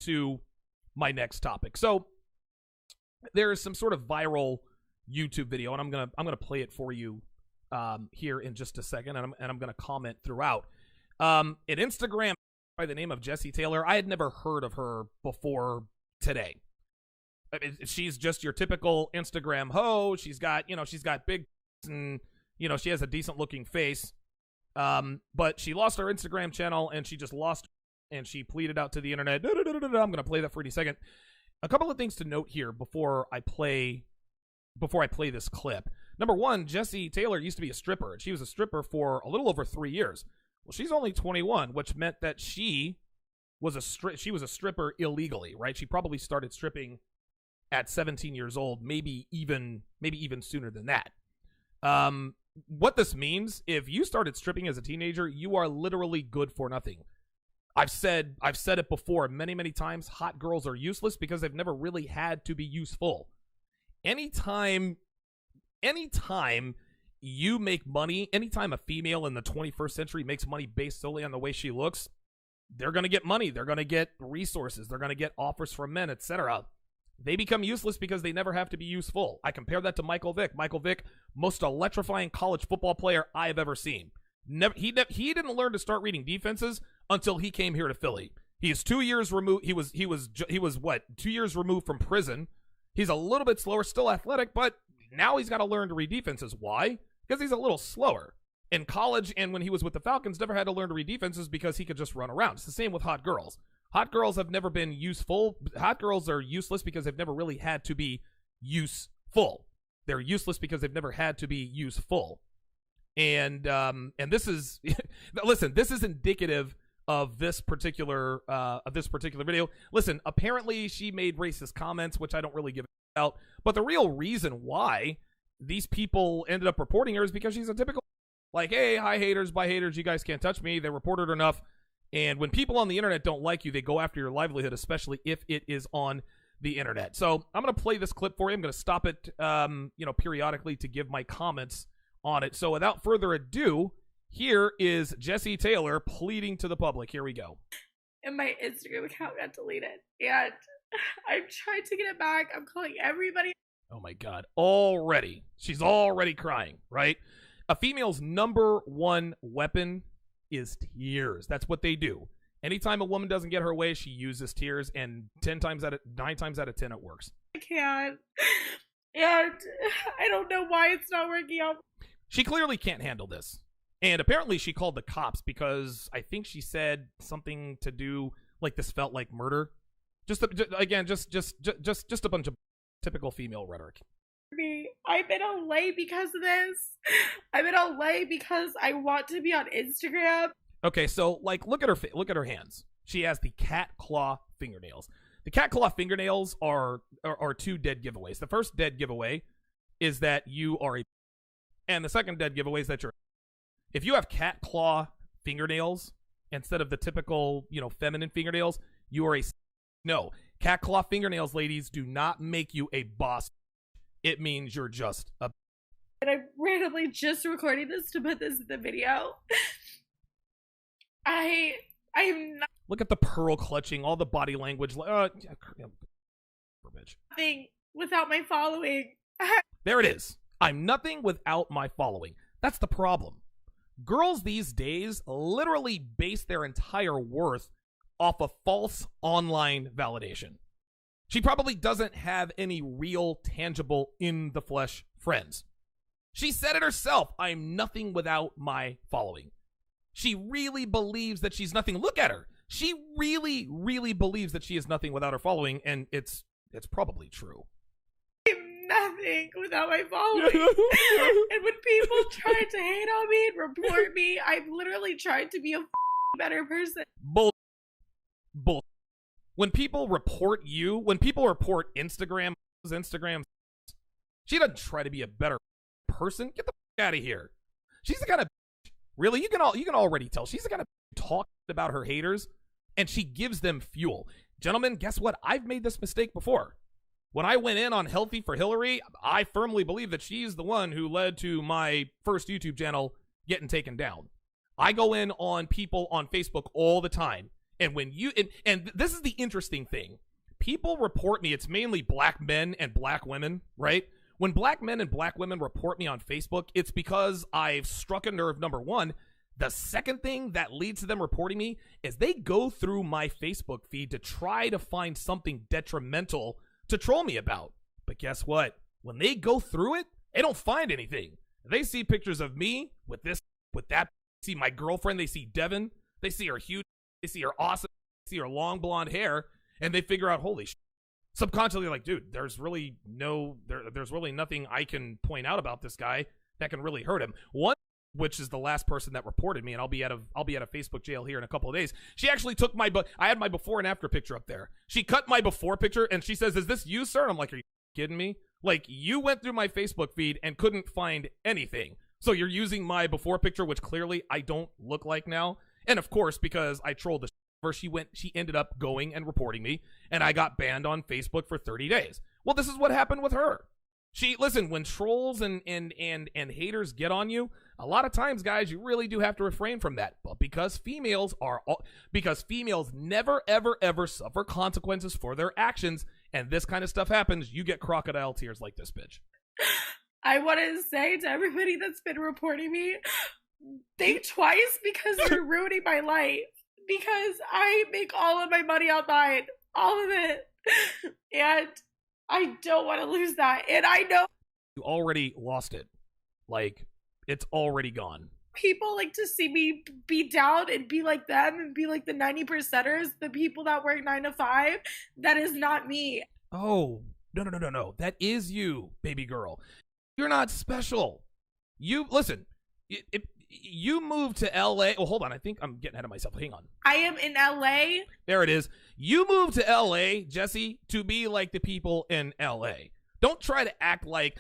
to my next topic. So there is some sort of viral YouTube video, and I'm gonna play it for you here in just a second, and I'm gonna comment throughout. An Instagram by the name of Jessy Taylor. I had never heard of her before today. She's just your typical Instagram hoe. She's got big, and she has a decent looking face. But she lost her Instagram channel, and she just lost, and she pleaded out to the internet. I'm gonna play that for you in a second. A couple of things to note here before I play this clip. Number one, Jessy Taylor used to be a stripper, and she was a stripper for a little over 3 years. Well, she's only 21, which meant that she was a stripper illegally, right? She probably started stripping at 17 years old, maybe even sooner than that. What this means, if you started stripping as a teenager, you are literally good for nothing. I've said it before many times. Hot girls are useless because they've never really had to be useful. Anytime you make money, anytime a female in the 21st century makes money based solely on the way she looks, they're going to get money. They're going to get resources. They're going to get offers from men, etc. They become useless because they never have to be useful. I compare that to Michael Vick. Michael Vick, most electrifying college football player I have ever seen. He didn't learn to start reading defenses until he came here to Philly. He is 2 years removed. He was what, 2 years removed from prison. He's a little bit slower, still athletic, but now he's got to learn to read defenses. Why? Because he's a little slower. In college and when he was with the Falcons, never had to learn to read defenses because he could just run around. It's the same with hot girls. Hot girls have never been useful. Hot girls are useless because they've never really had to be useful. They're useless because they've never had to be useful. And this is listen, this is indicative of this particular video. Listen, apparently she made racist comments, which I don't really give a out. But the real reason why these people ended up reporting her is because she's a typical, like, hey, hi haters, bye haters, you guys can't touch me. They reported her enough. And when people on the internet don't like you, they go after your livelihood, especially if it is on the internet. So I'm going to play this clip for you. I'm going to stop it, periodically to give my comments on it. So without further ado, here is Jessy Taylor pleading to the public. Here we go. And my Instagram account got deleted. And I'm trying to get it back. I'm calling everybody. Oh my God. Already. She's already crying, right? A female's number one weapon is tears. That's what they do. Anytime a woman doesn't get her way, she uses tears, and 9 times out of 10 it works. I can't. And I don't know why it's not working out. She clearly can't handle this. And apparently she called the cops because I think she said something to do like this felt like murder. Just a bunch of typical female rhetoric. I'm in LA because of this. I'm in LA because I want to be on Instagram. Okay, so like look at her hands. She has the cat claw fingernails. The cat claw fingernails are 2 dead giveaways. The first dead giveaway is that you are a, and the second dead giveaway is that you're. If you have cat claw fingernails instead of the typical, feminine fingernails, you are a. No, cat claw fingernails, ladies, do not make you a boss. It means you're just a. And I'm randomly just recording this to put this in the video. I'm not. Look at the pearl clutching, all the body language. Bitch. Nothing without my following. There it is. I'm nothing without my following. That's the problem. Girls these days literally base their entire worth off of false online validation. She probably doesn't have any real, tangible, in-the-flesh friends. She said it herself, I'm nothing without my following. She really believes that she's nothing. Look at her. She really believes that she is nothing without her following, and it's probably true. I'm nothing without my following. And when people try to hate on me and report me, I'm literally trying to be a better person. Bull. When people report you, when people report Instagram, she doesn't try to be a better person. Get the out of here. She's the kind of really you can already tell she's the kind of talk about her haters, and she gives them fuel. Gentlemen, guess what? I've made this mistake before. When I went in on Healthy for Hillary, I firmly believe that she's the one who led to my first YouTube channel getting taken down. I go in on people on Facebook all the time, And when you, and this is the interesting thing. People report me, it's mainly black men and black women, right? When black men and black women report me on Facebook, it's because I've struck a nerve, number one. The second thing that leads to them reporting me is they go through my Facebook feed to try to find something detrimental to troll me about. But guess what? When they go through it, they don't find anything. They see pictures of me with this, with that. They see my girlfriend. They see Devin. They see her huge. They see her awesome. They see her long blonde hair. And they figure out, holy shit. Subconsciously, like, dude, there's really there's really nothing I can point out about this guy that can really hurt him. One, which is the last person that reported me, and I'll be at a Facebook jail here in a couple of days. She actually took I had my before and after picture up there. She cut my before picture and she says, "Is this you, sir?" And I'm like, "Are you kidding me? Like, you went through my Facebook feed and couldn't find anything. So you're using my before picture, which clearly I don't look like now." And of course, because I trolled the she ended up going and reporting me, and I got banned on Facebook for 30 days. Well, this is what happened with her. Listen, when trolls and haters get on you, a lot of times, guys, you really do have to refrain from that. But because females never, ever, ever suffer consequences for their actions, and this kind of stuff happens, you get crocodile tears like this bitch. I want to say to everybody that's been reporting me, think twice because you're ruining my life. Because I make all of my money online. All of it. And I don't want to lose that. And I know you already lost it. Like, it's already gone. People like to see me be down and be like them and be like the 90%ers, the people that work 9 to 5. That is not me. Oh, no. That is you, baby girl. You're not special. Listen, you moved to LA. Oh, hold on. I think I'm getting ahead of myself. Hang on. I am in LA. There it is. You moved to LA, Jesse, to be like the people in LA. Don't try to act like,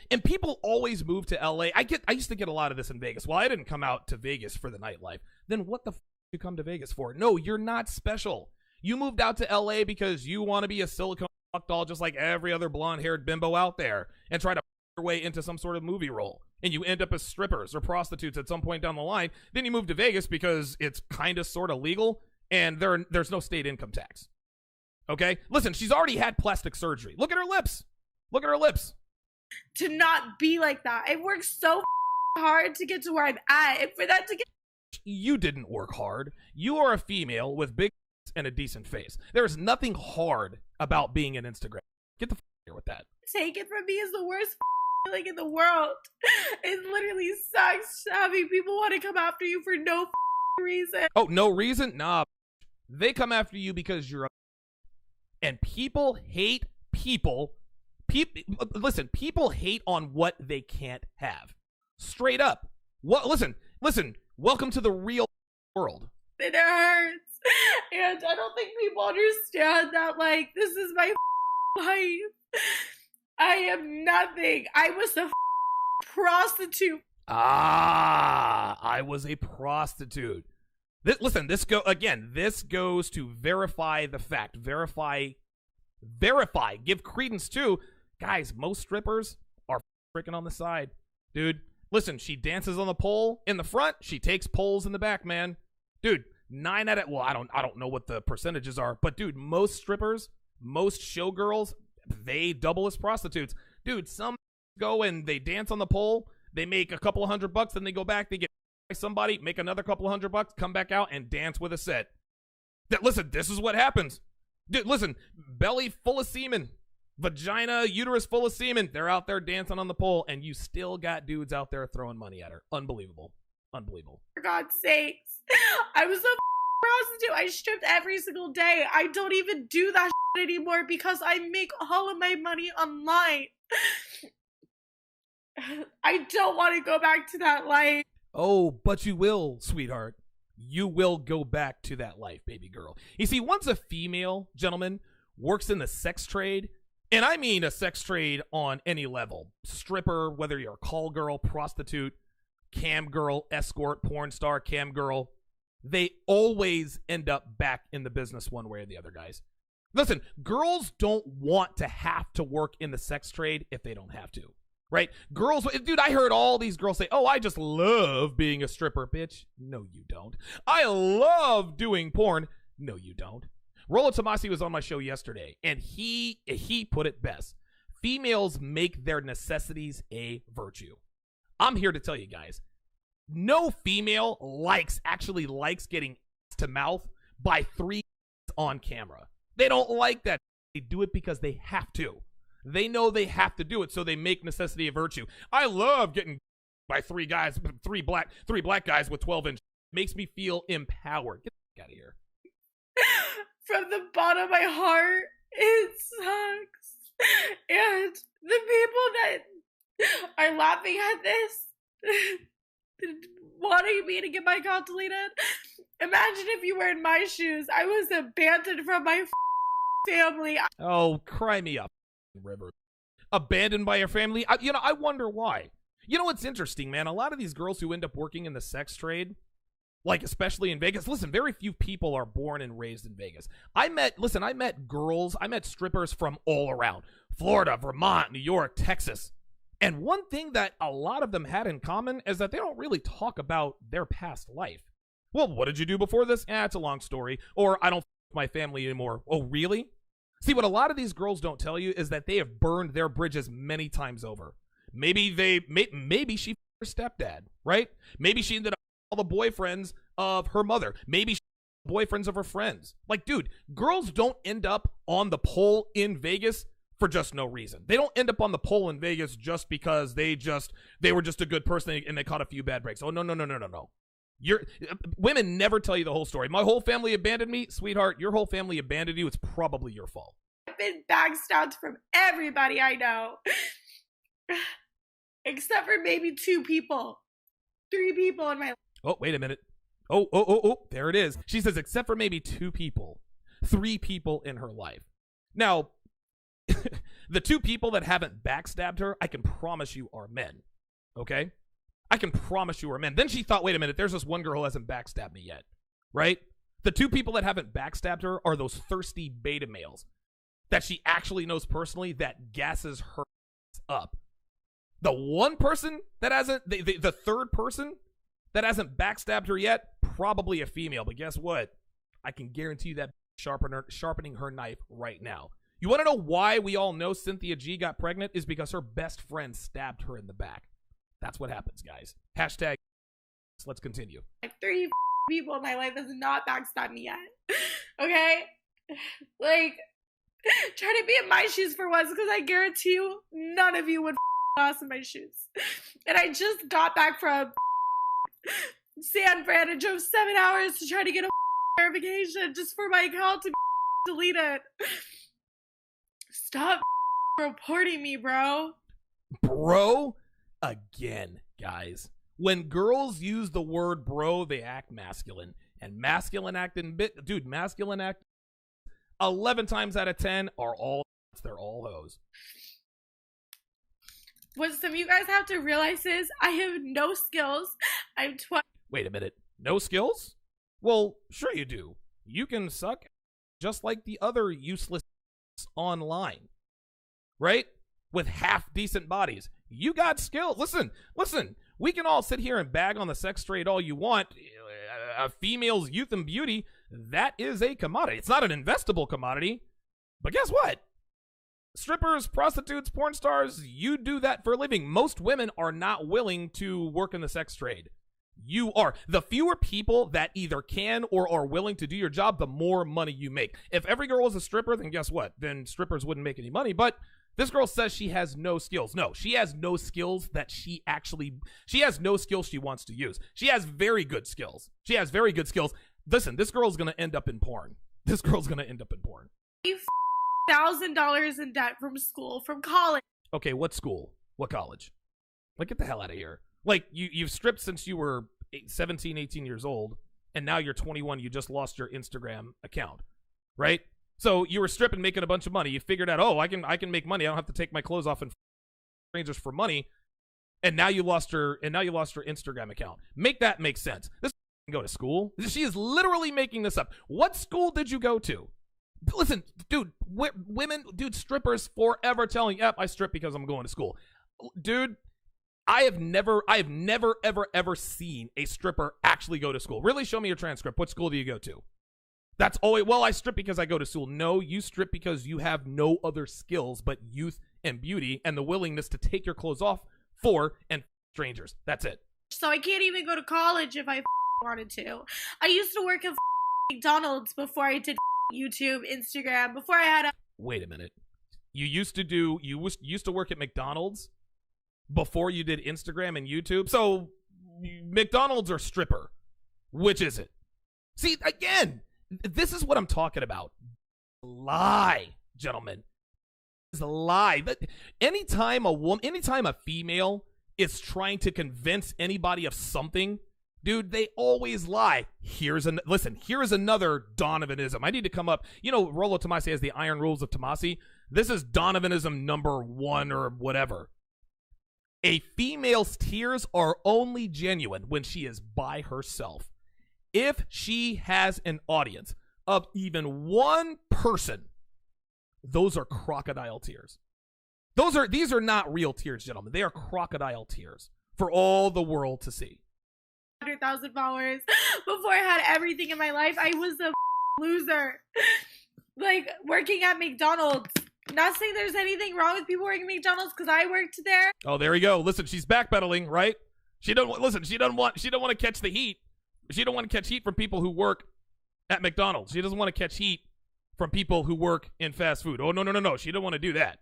and people always move to LA. I used to get a lot of this in Vegas. Well, I didn't come out to Vegas for the nightlife. Then what the f you come to Vegas for? No, you're not special. You moved out to LA because you want to be a silicone doll just like every other blonde-haired bimbo out there and try to your way into some sort of movie role. And you end up as strippers or prostitutes at some point down the line. Then you move to Vegas because it's kind of sort of legal and there's no state income tax. Okay? Listen, she's already had plastic surgery. Look at her lips. Look at her lips. To not be like that. I worked so hard to get to where I'm at. And for that to get... You didn't work hard. You are a female with big and a decent face. There's nothing hard about being an Instagram. Get the here with that. Take it from me is the worst feeling in the world. It literally sucks having people want to come after you for no reason. Oh, no reason? Nah. They come after you because you're a... And people hate people. Listen, people hate on what they can't have. Straight up. Listen. Welcome to the real world. It hurts. And I don't think people understand that, like, this is my life. I am nothing. I was a prostitute. I was a prostitute. This goes to verify the fact. Verify. Give credence to. Guys, most strippers are freaking on the side. Dude, listen, she dances on the pole in the front. She takes poles in the back, man. Dude, 9 out of... Well, I don't know what the percentages are. But, dude, most strippers, most showgirls, they double as prostitutes. Dude, some go and they dance on the pole. They make a couple of $100, then they go back. They get somebody, make another couple of $100, come back out and dance with a set. Listen, this is what happens. Dude, listen, belly full of semen. Vagina, uterus full of semen. They're out there dancing on the pole, and you still got dudes out there throwing money at her. Unbelievable. For God's sakes. I was a prostitute. I stripped every single day. I don't even do that anymore because I make all of my money online. I don't want to go back to that life. Oh, but you will, sweetheart. You will go back to that life, baby girl. You see, once a female, gentleman, works in the sex trade, and I mean a sex trade on any level, stripper, whether you're a call girl, prostitute, cam girl, escort, porn star, cam girl, they always end up back in the business one way or the other, guys. Listen, girls don't want to have to work in the sex trade if they don't have to, right? Girls, dude, I heard all these girls say, oh, I just love being a stripper, bitch. No, you don't. I love doing porn. No, you don't. Rollo Tomasi was on my show yesterday, and he put it best. Females make their necessities a virtue. I'm here to tell you guys, no female actually likes getting to mouth by 3 on camera. They don't like that. They do it because they have to. They know they have to do it, so they make necessity a virtue. I love getting by three black guys with 12-inch. Makes me feel empowered. Get the fuck out of here. From the bottom of my heart, it sucks. And the people that are laughing at this, wanting me to get my account deleted, imagine if you were in my shoes. I was abandoned from my family. Oh, cry me up, River. Abandoned by your family? I wonder why. You know what's interesting, man? A lot of these girls who end up working in the sex trade, like especially in Vegas, listen, very few people are born and raised in Vegas. I met strippers from all around. Florida, Vermont, New York, Texas. And one thing that a lot of them had in common is that they don't really talk about their past life. Well, what did you do before this? It's a long story. Or I don't f my family anymore. Oh, really? See, what a lot of these girls don't tell you is that they have burned their bridges many times over. Maybe she f her stepdad, right? Maybe she ended up with all the boyfriends of her mother. Maybe she boyfriends of her friends. Like, dude, girls don't end up on the pole in Vegas for just no reason. They don't end up on the pole in Vegas just because they were just a good person and they caught a few bad breaks. Oh, no. Women never tell you the whole story. My whole family abandoned me. Sweetheart, your whole family abandoned you. It's probably your fault. I've been backstabbed from everybody I know. Except for maybe 2 people. 3 people in my life. Oh, wait a minute. Oh, there it is. She says, except for maybe 2 people. 3 people in her life. Now, the 2 people that haven't backstabbed her, I can promise you are men. Okay? I can promise you are men. Then she thought, wait a minute, there's this one girl who hasn't backstabbed me yet. Right? The 2 people that haven't backstabbed her are those thirsty beta males that she actually knows personally that gasses her up. The one person that hasn't, the third person that hasn't backstabbed her yet, probably a female. But guess what? I can guarantee you that sharpening her knife right now. You want to know why we all know Cynthia G got pregnant? Is because her best friend stabbed her in the back. That's what happens, guys. Hashtag, let's continue. 3 people in my life that has not backstabbed me yet. Okay? Like, try to be in my shoes for once, because I guarantee you none of you would ass in my shoes. And I just got back from San Fran and drove 7 hours to try to get a verification just for my account to be deleted. Stop reporting me, bro. Bro? Again, guys. When girls use the word bro, they act masculine. And masculine acting, masculine act 11 times out of 10 they're all hoes. What some of you guys have to realize is I have no skills. I'm 20. Wait a minute. No skills? Well, sure you do. You can suck just like the other useless online. Right? With half-decent bodies. You got skill. Listen. We can all sit here and bag on the sex trade all you want. A female's youth and beauty, that is a commodity. It's not an investable commodity. But guess what? Strippers, prostitutes, porn stars, you do that for a living. Most women are not willing to work in the sex trade. You are. The fewer people that either can or are willing to do your job, the more money you make. If every girl was a stripper, then guess what? Then strippers wouldn't make any money. But this girl says she has no skills. No, she has no skills that she has no skills she wants to use. She has very good skills. Listen, this girl's going to end up in porn. $1,000 in debt from school, from college. Okay, what school? What college? Like, get the hell out of here. Like, you've stripped since you were 17, 18 years old, and now you're 21, you just lost your Instagram account, right? So you were stripping, making a bunch of money. You figured out, oh, I can make money. I don't have to take my clothes off and strangers for money. And now you lost her Instagram account. Make that make sense. This can go to school. She is literally making this up. What school did you go to? Listen, dude, strippers forever telling, yep, I strip because I'm going to school. Dude, I have never, ever seen a stripper actually go to school. Really, show me your transcript. What school do you go to? That's always, well, I strip because I go to school. No, you strip because you have no other skills but youth and beauty and the willingness to take your clothes off for and strangers. That's it. So I can't even go to college if I wanted to. I used to work at McDonald's before I did YouTube, Instagram, before I had a... Wait a minute. You used to work at McDonald's before you did Instagram and YouTube? So McDonald's or stripper? Which is it? See, again, this is what I'm talking about. Lie, gentlemen. It's a lie. Anytime a female is trying to convince anybody of something, dude, they always lie. Here is another Donovanism. I need to come up. You know, Rollo Tomasi has the iron rules of Tomasi. This is Donovanism number 1 or whatever. A female's tears are only genuine when she is by herself. If she has an audience of even one person, those are crocodile tears. These are not real tears, gentlemen. They are crocodile tears for all the world to see. 100,000 followers. Before I had everything in my life, I was a loser. Like, working at McDonald's. Not saying there's anything wrong with people working at McDonald's because I worked there. Oh, there we go. Listen, she's backpedaling, right? She don't want to catch the heat. She don't want to catch heat from people who work at McDonald's. She doesn't want to catch heat from people who work in fast food. Oh, no. She don't want to do that.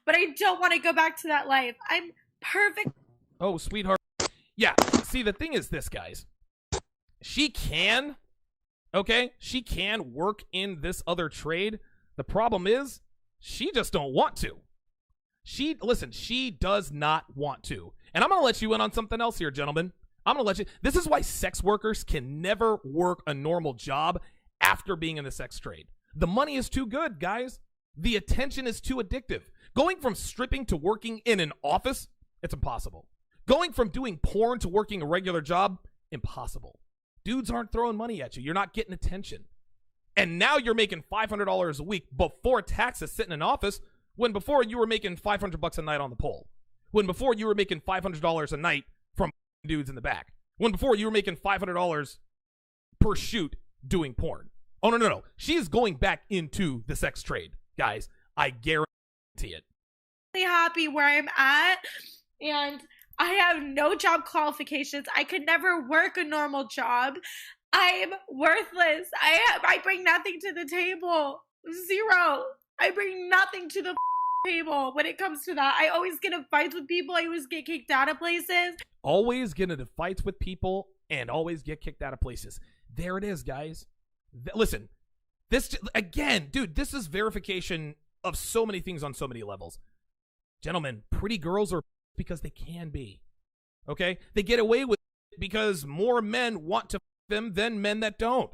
But I don't want to go back to that life. I'm perfect. Oh, sweetheart. Yeah, see, the thing is this, guys. She can work in this other trade. The problem is she just don't want to. She does not want to. And I'm going to let you in on something else here, gentlemen. This is why sex workers can never work a normal job after being in the sex trade. The money is too good, guys. The attention is too addictive. Going from stripping to working in an office, it's impossible. Going from doing porn to working a regular job, impossible. Dudes aren't throwing money at you. You're not getting attention. And now you're making $500 a week before taxes sitting in an office, when before you were making $500 a night on the pole. When before you were making $500 a night from dudes in the back. When before you were making $500 per shoot doing porn. Oh, no. She is going back into the sex trade, guys. I guarantee it. Happy where I'm at, and I have no job qualifications. I could never work a normal job. I'm worthless. I bring nothing to the table. Zero. I bring nothing to the table when it comes to that. I always get in fights with people. I always get kicked out of places. Always get into fights with people and always get kicked out of places. There it is, guys. Listen, this, again, dude, this is verification of so many things on so many levels. Gentlemen, pretty girls are because they can be. Okay? They get away with it because more men want to them than men that don't.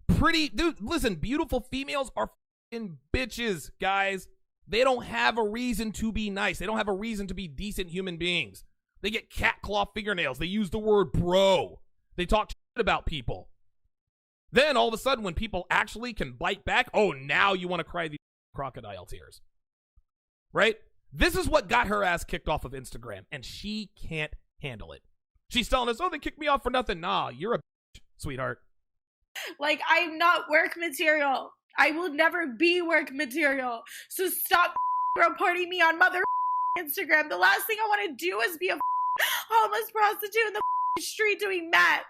Dude, listen, beautiful females are fucking bitches, guys. They don't have a reason to be nice. They don't have a reason to be decent human beings. They get cat claw fingernails. They use the word bro. They talk shit about people. Then all of a sudden when people actually can bite back, oh, now you want to cry these crocodile tears. Right? This is what got her ass kicked off of Instagram, and she can't handle it. She's telling us, oh, they kicked me off for nothing. Nah, you're a bitch, sweetheart. Like, I'm not work material. I will never be work material. So stop reporting me on mother Instagram. The last thing I want to do is be a homeless prostitute in the street doing meth.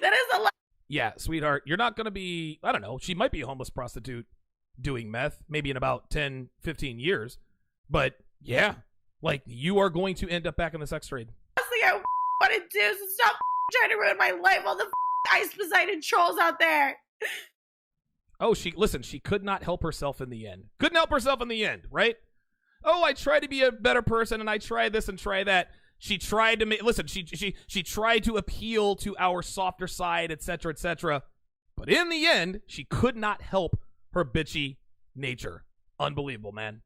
That is a lot. Yeah, sweetheart, you're not going to be, I don't know, she might be a homeless prostitute doing meth, maybe in about 10, 15 years. But, yeah, like, you are going to end up back in the sex trade. Last thing I want to do is stop trying to ruin my life. All the Ice Poseidon trolls out there. Oh, she could not help herself in the end. Couldn't help herself in the end, right? Oh, I tried to be a better person, and I tried this and try that. She tried to make, she tried to appeal to our softer side, etc., etc. But in the end, she could not help her bitchy nature. Unbelievable, man.